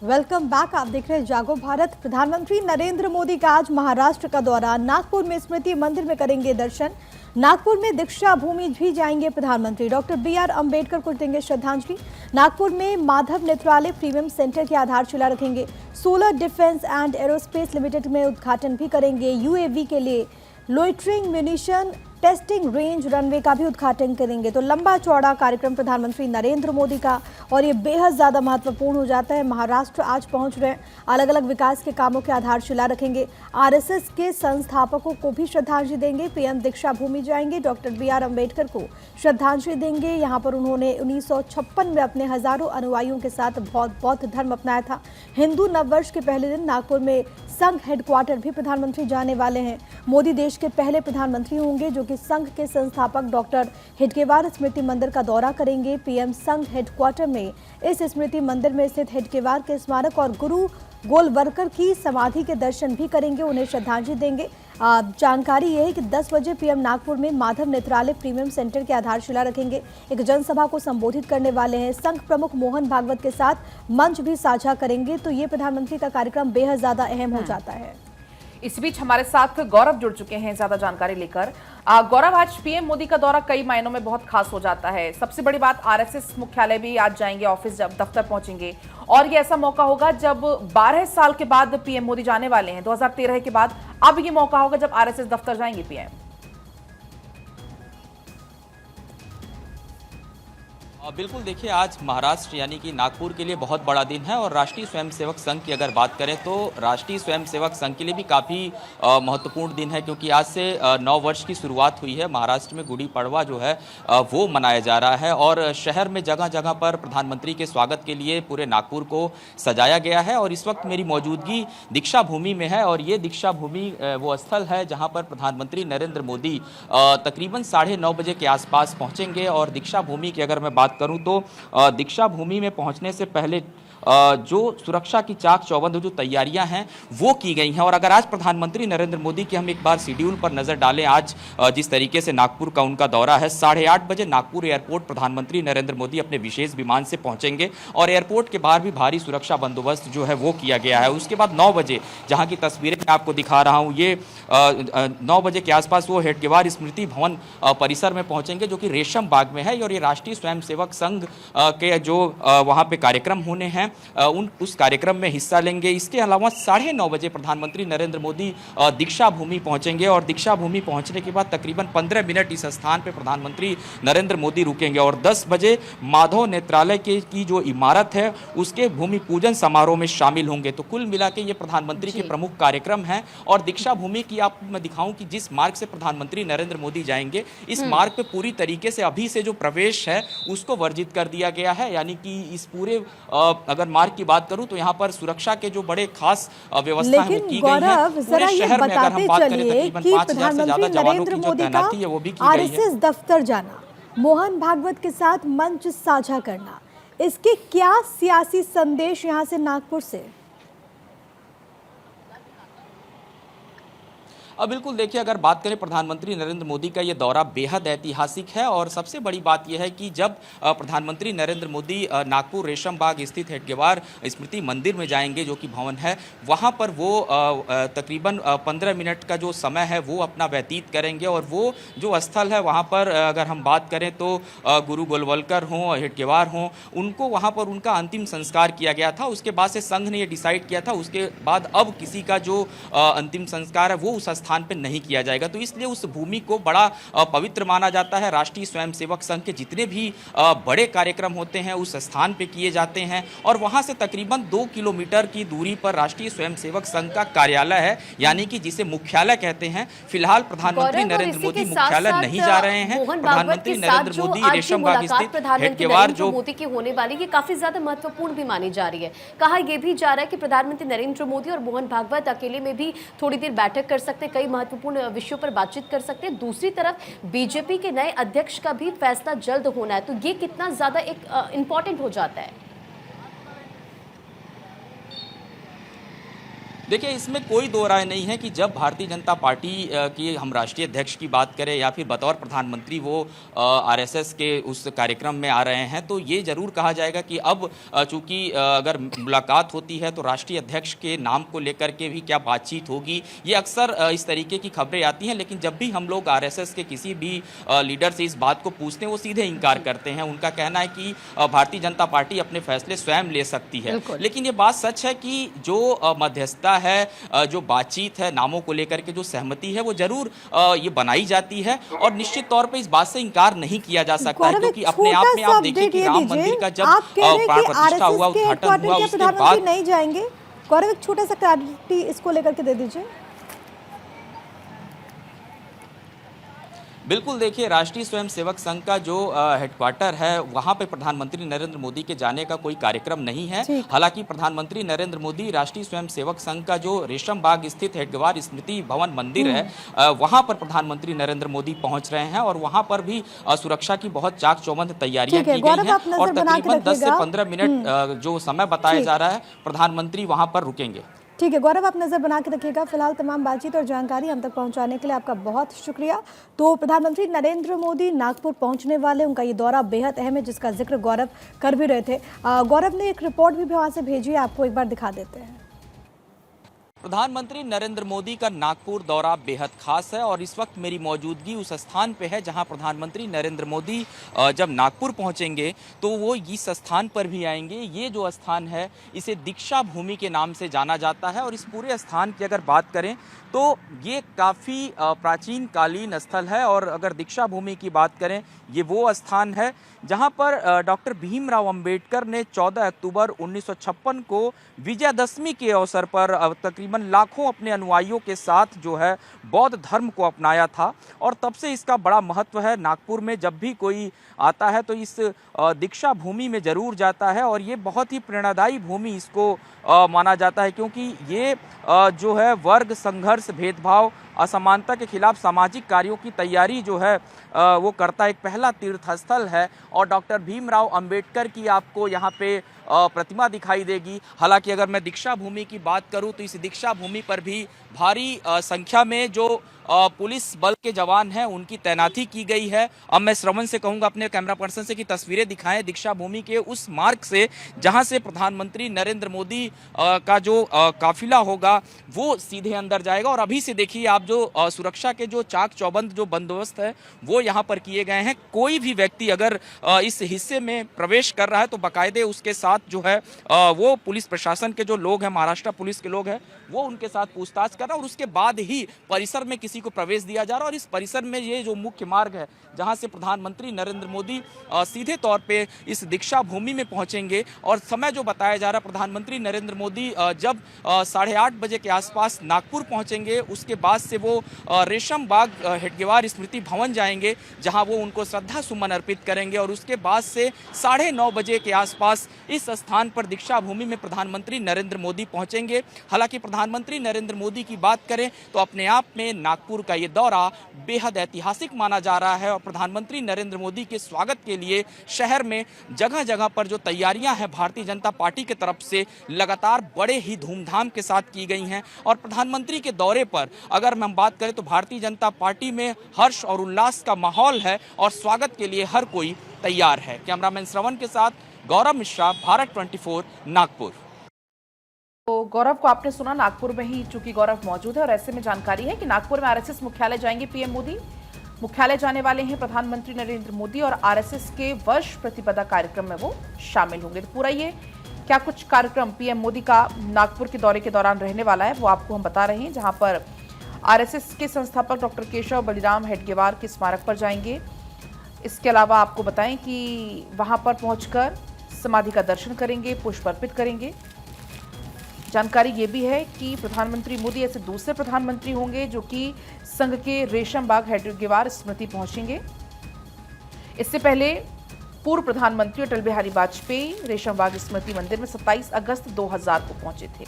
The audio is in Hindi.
Welcome back. आप देख रहे हैं जागो भारत। प्रधानमंत्री नरेंद्र मोदी का आज महाराष्ट्र का दौरा। नागपुर में स्मृति मंदिर में करेंगे दर्शन। नागपुर में दीक्षा भूमि भी जाएंगे प्रधानमंत्री। डॉक्टर BR अंबेडकर को देंगे श्रद्धांजलि। नागपुर में माधव नेत्रालय प्रीमियम सेंटर की आधारशिला रखेंगे। Solar defence and aerospace limited में उद्घाटन भी करेंगे। UAV के लिए loitering munition testing range runway का भी उद्घाटन करेंगे। तो लंबा चौड़ा कार्यक्रम प्रधानमंत्री नरेंद्र मोदी का, और ये बेहद ज्यादा महत्वपूर्ण हो जाता है। महाराष्ट्र आज पहुंच रहे हैं, अलग अलग विकास के कामों की आधारशिला रखेंगे। RSS के संस्थापकों को भी श्रद्धांजलि देंगे। PM दीक्षा भूमि जाएंगे, डॉक्टर BR अंबेडकर को श्रद्धांजलि देंगे। यहाँ पर उन्होंने 1956 में अपने हजारों अनुयायियों के साथ बौद्ध धर्म अपनाया था। हिंदू नववर्ष के पहले दिन नागपुर में संघ हेडक्वार्टर भी प्रधानमंत्री जाने वाले हैं। मोदी देश के पहले प्रधानमंत्री होंगे जो कि संघ के संस्थापक डॉक्टर हेडगेवार स्मृति मंदिर का दौरा करेंगे। PM संघ हेडक्वार्टर में इस स्मृति मंदिर में स्थित हेडगेवार के स्मारक और गुरु गोलवलकर की समाधि के दर्शन भी करेंगे, उन्हें श्रद्धांजलि देंगे। जानकारी यह है कि 10 बजे PM नागपुर में माधव नेत्रालय प्रीमियम सेंटर की आधारशिला रखेंगे। एक जनसभा को संबोधित करने वाले हैं। संघ प्रमुख मोहन भागवत के साथ मंच भी साझा करेंगे। तो ये प्रधानमंत्री का कार्यक्रम बेहद ज्यादा अहम हो जाता है। इस बीच हमारे साथ गौरव जुड़ चुके हैं ज्यादा जानकारी लेकर। गौरव, आज PM मोदी का दौरा कई मायनों में बहुत खास हो जाता है। सबसे बड़ी बात, RSS मुख्यालय भी आज जाएंगे, ऑफिस दफ्तर पहुंचेंगे, और ये ऐसा मौका होगा जब 12 साल के बाद PM मोदी जाने वाले हैं। 2013 के बाद अब ये मौका होगा जब RSS दफ्तर जाएंगे PM। बिल्कुल, देखिए आज महाराष्ट्र यानी कि नागपुर के लिए बहुत बड़ा दिन है। और राष्ट्रीय स्वयंसेवक संघ की अगर बात करें तो राष्ट्रीय स्वयंसेवक संघ के लिए भी काफ़ी महत्वपूर्ण दिन है, क्योंकि आज से नव वर्ष की शुरुआत हुई है। महाराष्ट्र में गुड़ी पड़वा जो है वो मनाया जा रहा है, और शहर में जगह जगह पर प्रधानमंत्री के स्वागत के लिए पूरे नागपुर को सजाया गया है। और इस वक्त मेरी मौजूदगी दीक्षा भूमि में है, और ये दीक्षा भूमि वो स्थल है जहाँ पर प्रधानमंत्री नरेंद्र मोदी तकरीबन 9:30 बजे के आसपास पहुँचेंगे। और दीक्षा भूमि की अगर मैं बात करूं तो दीक्षा भूमि में पहुंचने से पहले जो सुरक्षा की चाक चौबंद जो तैयारियां हैं वो की गई हैं। और अगर आज प्रधानमंत्री नरेंद्र मोदी की हम एक बार शेड्यूल पर नजर डालें, आज जिस तरीके से नागपुर का उनका दौरा है, 8:30 बजे नागपुर एयरपोर्ट प्रधानमंत्री नरेंद्र मोदी अपने विशेष विमान से पहुंचेंगे, और एयरपोर्ट के बाहर भी भारी सुरक्षा बंदोबस्त जो है वो किया गया है। उसके बाद 9 बजे, जहां की तस्वीरें मैं आपको दिखा रहा हूं, ये 9 बजे के आसपास वो हेडगेवार स्मृति भवन परिसर में पहुंचेंगे जो कि रेशम बाग में है। और ये राष्ट्रीय स्वयंसेवक संघ के जो वहां पे कार्यक्रम होने हैं उस कार्यक्रम में हिस्सा लेंगे। इसके अलावा 9:30 बजे प्रधानमंत्री नरेंद्र मोदी दीक्षा भूमि पहुंचेंगे, और दीक्षा भूमि पहुंचने के बाद तकरीबन 15 मिनट इस स्थान पर प्रधानमंत्री नरेंद्र मोदी रुकेंगे। और 10 बजे माधव नेत्रालय की जो इमारत है उसके भूमि पूजन समारोह में शामिल होंगे। तो कुल मिला के ये प्रधानमंत्री के प्रमुख कार्यक्रम हैं। और दीक्षा भूमि की आपको मैं दिखाऊं कि जिस मार्ग से प्रधानमंत्री नरेंद्र मोदी जाएंगे, इस मार्ग पे पूरी तरीके से अभी से जो प्रवेश है उसको वर्जित कर दिया गया है। यानी कि इस पूरे अगर मार्ग की बात करूं तो यहाँ पर सुरक्षा के जो बड़े खास व्यवस्था है वो की गई है। पूरे शहर में अगर हम बात करें तकरीबन 5000 से ज्यादा जवानों की जो तैनाती है वो भी की गई है। RSS दफ्तर जाना, मोहन भागवत के साथ मंच साझा करना, इसके क्या सियासी संदेश यहाँ से नागपुर से? अब बिल्कुल देखिए, अगर बात करें प्रधानमंत्री नरेंद्र मोदी का ये दौरा बेहद ऐतिहासिक है। और सबसे बड़ी बात यह है कि जब प्रधानमंत्री नरेंद्र मोदी नागपुर रेशम बाग स्थित हेडगेवार स्मृति मंदिर में जाएंगे जो कि भवन है, वहाँ पर वो तकरीबन 15 मिनट का जो समय है वो अपना व्यतीत करेंगे। और वो जो स्थल है वहाँ पर अगर हम बात करें तो गुरु गोलवलकर हों, हेडगेवार हों, उनको वहाँ पर उनका अंतिम संस्कार किया गया था। उसके बाद से संघ ने ये डिसाइड किया था, उसके बाद अब किसी का जो अंतिम संस्कार है वो उस स्थान पे नहीं किया जाएगा। तो इसलिए उस भूमि को बड़ा पवित्र माना जाता है। राष्ट्रीय स्वयंसेवक संघ के जितने भी बड़े कार्यक्रम होते हैं उस स्थान पे किए जाते हैं। और वहां से तकरीबन 2 किलोमीटर की दूरी पर राष्ट्रीय स्वयंसेवक संघ का कार्यालय है, यानी कि जिसे मुख्यालय कहते हैं। फिलहाल प्रधानमंत्री नरेंद्र मोदी मुख्यालय नहीं जा रहे हैं। प्रधानमंत्री नरेंद्र मोदी रेशम बाग स्थित हेडगेवार जो मोदी की होने वाली ये काफी ज्यादा महत्वपूर्ण भी मानी जा रही है। कहा यह भी जा रहा है कि प्रधानमंत्री नरेंद्र मोदी और मोहन भागवत अकेले में भी थोड़ी देर बैठक कर सकते, कई महत्वपूर्ण विषयों पर बातचीत कर सकते हैं। दूसरी तरफ बीजेपी के नए अध्यक्ष का भी फैसला जल्द होना है, तो ये कितना ज्यादा एक इंपॉर्टेंट हो जाता है? देखिए, इसमें कोई दो राय नहीं है कि जब भारतीय जनता पार्टी की हम राष्ट्रीय अध्यक्ष की बात करें या फिर बतौर प्रधानमंत्री वो आरएसएस के उस कार्यक्रम में आ रहे हैं, तो ये जरूर कहा जाएगा कि अब चूंकि अगर मुलाकात होती है तो राष्ट्रीय अध्यक्ष के नाम को लेकर के भी क्या बातचीत होगी, ये अक्सर इस तरीके की खबरें आती हैं। लेकिन जब भी हम लोग आरएसएस के किसी भी लीडर से इस बात को पूछते हैं, वो सीधे इनकार करते हैं। उनका कहना है कि भारतीय जनता पार्टी अपने फैसले स्वयं ले सकती है। लेकिन ये बात सच है कि जो मध्यस्थता है, जो बातचीत है, नामों को लेकर के जो सहमति है, वो जरूर ये बनाई जाती है और निश्चित तौर पे इस बात से इनकार नहीं किया जा सकता है, क्योंकि अपने आप में आप देखिए कि राम मंदिर का जब प्राण प्रतिष्ठा हुआ, उद्घाटन हुआ, उसके बाद नहीं जाएंगे। गौरव, एक छोटा सा क्लैरिटी इसको लेकर के दे दीजिए। बिल्कुल, देखिए, राष्ट्रीय स्वयंसेवक संघ का जो हेडक्वार्टर है, वहां पे प्रधानमंत्री नरेंद्र मोदी के जाने का कोई कार्यक्रम नहीं है। हालांकि प्रधानमंत्री नरेंद्र मोदी राष्ट्रीय स्वयंसेवक संघ का जो रेशम बाग स्थित हेडगेवार स्मृति भवन मंदिर है, वहां पर प्रधानमंत्री नरेंद्र मोदी पहुंच रहे हैं और वहां पर भी सुरक्षा की बहुत चाक चौबंद तैयारियां की गई हैं और तकरीबन 10 से 15 मिनट जो समय बताया जा रहा है, प्रधानमंत्री वहां पर रुकेंगे। ठीक है गौरव, आप नजर बना के रखिएगा। फिलहाल तमाम बातचीत और जानकारी हम तक पहुंचाने के लिए आपका बहुत शुक्रिया। तो प्रधानमंत्री नरेंद्र मोदी नागपुर पहुंचने वाले, उनका ये दौरा बेहद अहम है, जिसका जिक्र गौरव कर भी रहे थे। गौरव ने एक रिपोर्ट भी वहां से भेजी है, आपको एक बार दिखा देते हैं। प्रधानमंत्री नरेंद्र मोदी का नागपुर दौरा बेहद खास है और इस वक्त मेरी मौजूदगी उस स्थान पे है जहां प्रधानमंत्री नरेंद्र मोदी जब नागपुर पहुंचेंगे तो वो इस स्थान पर भी आएंगे। ये जो स्थान है, इसे दीक्षा भूमि के नाम से जाना जाता है और इस पूरे स्थान की अगर बात करें तो ये काफ़ी प्राचीन कालीन स्थल है और अगर दीक्षा भूमि की बात करें, ये वो स्थान है जहां पर डॉक्टर भीमराव अंबेडकर ने 14 अक्टूबर 1956 को विजयदशमी के अवसर पर तकरीबन लाखों अपने अनुयायियों के साथ जो है बौद्ध धर्म को अपनाया था और तब से इसका बड़ा महत्व है। नागपुर में जब भी कोई आता है तो इस दीक्षा भूमि में जरूर जाता है और ये बहुत ही प्रेरणादायी भूमि इसको माना जाता है, क्योंकि ये जो है वर्ग संघर्ष, भेदभाव, असमानता के खिलाफ सामाजिक कार्यों की तैयारी जो है वो करता एक पहला तीर्थ स्थल है और डॉक्टर भीमराव अंबेडकर की आपको यहाँ पे प्रतिमा दिखाई देगी। हालांकि अगर मैं दीक्षा भूमि की बात करूं तो इस दीक्षा भूमि पर भी भारी संख्या में जो पुलिस बल के जवान हैं उनकी तैनाती की गई है। अब मैं श्रवण से कहूंगा अपने कैमरा पर्सन से कि तस्वीरें दिखाएं दीक्षा भूमि के उस मार्ग से जहां से प्रधानमंत्री नरेंद्र मोदी का जो काफिला होगा वो सीधे अंदर जाएगा। और अभी से देखिए आप जो सुरक्षा के जो चाक चौबंद जो बंदोबस्त है वो यहाँ पर किए गए हैं। कोई भी व्यक्ति अगर इस हिस्से में प्रवेश कर रहा है तो बाकायदे उसके साथ जो है वो पुलिस प्रशासन के जो लोग हैं, महाराष्ट्र पुलिस के लोग हैं, वो उनके साथ पूछताछ कर रहा है और उसके बाद ही परिसर में किसी को प्रवेश दिया जा रहा है। और इस परिसर में ये जो मुख्य मार्ग है जहां से प्रधानमंत्री नरेंद्र मोदी सीधे तौर पे इस दीक्षा भूमि में पहुंचेंगे और समय जो बताया जा रहा है, प्रधानमंत्री नरेंद्र मोदी जब 8:30 बजे के आसपास नागपुर पहुंचेंगे उसके बाद से वो रेशम बाग हेडगेवार स्मृति भवन जाएंगे जहां वो उनको श्रद्धा सुमन अर्पित करेंगे और उसके बाद से 9:30 बजे के आसपास इस स्थान पर दीक्षा भूमि में प्रधानमंत्री नरेंद्र मोदी पहुंचेंगे। हालांकि प्रधानमंत्री नरेंद्र मोदी की बात करें तो अपने आप में नागपुर का ये दौरा बेहद ऐतिहासिक माना जा रहा है और प्रधानमंत्री नरेंद्र मोदी के स्वागत के लिए शहर में जगह जगह पर जो तैयारियां हैं भारतीय जनता पार्टी की तरफ से लगातार बड़े ही धूमधाम के साथ की गई हैं। और प्रधानमंत्री के दौरे पर अगर हम बात करें तो भारतीय जनता पार्टी में हर्ष और उल्लास का माहौल है और स्वागत के लिए हर कोई तैयार है। कैमरामैन श्रवण के साथ गौरव मिश्रा, भारत 24, नागपुर। तो गौरव को आपने सुना, नागपुर में ही चूंकि गौरव मौजूद है और ऐसे में जानकारी है कि नागपुर में आरएसएस मुख्यालय जाएंगे पीएम मोदी। मुख्यालय जाने वाले हैं प्रधानमंत्री नरेंद्र मोदी और आरएसएस के वर्ष प्रतिपदा कार्यक्रम में वो शामिल होंगे। तो पूरा ये क्या कुछ कार्यक्रम पीएम मोदी का नागपुर के दौरे के दौरान रहने वाला है वो आपको हम बता रहे हैं, जहां पर आरएसएस के संस्थापक डॉक्टर केशव बलिराम हेडगेवार के स्मारक पर जाएंगे। इसके अलावा आपको बताएं कि वहां पर पहुंचकर समाधि का दर्शन करेंगे, पुष्प अर्पित करेंगे। जानकारी ये भी है कि प्रधानमंत्री मोदी ऐसे दूसरे प्रधानमंत्री होंगे जो कि संघ के रेशम बाग हेडगेवार स्मृति पहुंचेंगे। इससे पहले पूर्व प्रधानमंत्री अटल बिहारी वाजपेयी रेशम बाग स्मृति मंदिर में 27 अगस्त 2000 को पहुंचे थे।